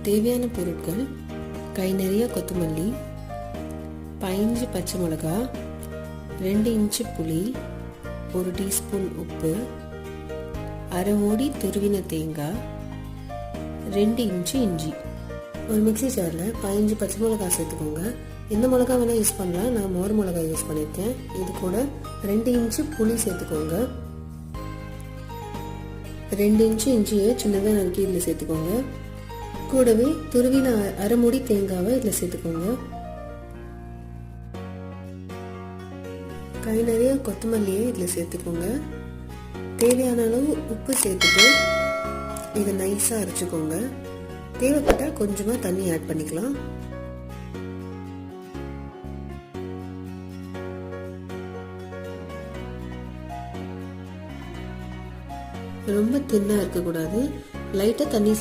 தேவையான பொருட்கள்: கை நிறைய கொத்தமல்லி, 15 பச்சை மிளகா, 2 இன்ச்சு புளி, 1 டீஸ்பூன் உப்பு, அரை மூடி துருவின தேங்காய், 2 இன்ச்சு இஞ்சி. ஒரு மிக்ஸி ஜாரில் 15 பச்சை மிளகா சேர்த்துக்கோங்க. எந்த மிளகா வேணால் யூஸ் பண்ணலாம். நான் மோர் மிளகா யூஸ் பண்ணியிருக்கேன். இது கூட 2 இன்ச்சு புளி சேர்த்துக்கோங்க. 2 இன்ச்சு இஞ்சியை சின்னதாக நறுக்கி இதில் சேர்த்துக்கோங்க. கூடவே துருவின அரை மூடி தேங்காவை இதில் சேர்த்துக்கோங்க. கை நிறைய கொத்தமல்லியை இதில் சேர்த்துக்கோங்க. தேவையான அளவு உப்பு சேர்த்துட்டு இதை நைஸாக அரைச்சிக்கோங்க. தேவைப்பட்டால் கொஞ்சமாக தண்ணி ஆட் பண்ணிக்கலாம். ரொம்ப தின்னாக இருக்கக்கூடாது. லைட்டாக தண்ணி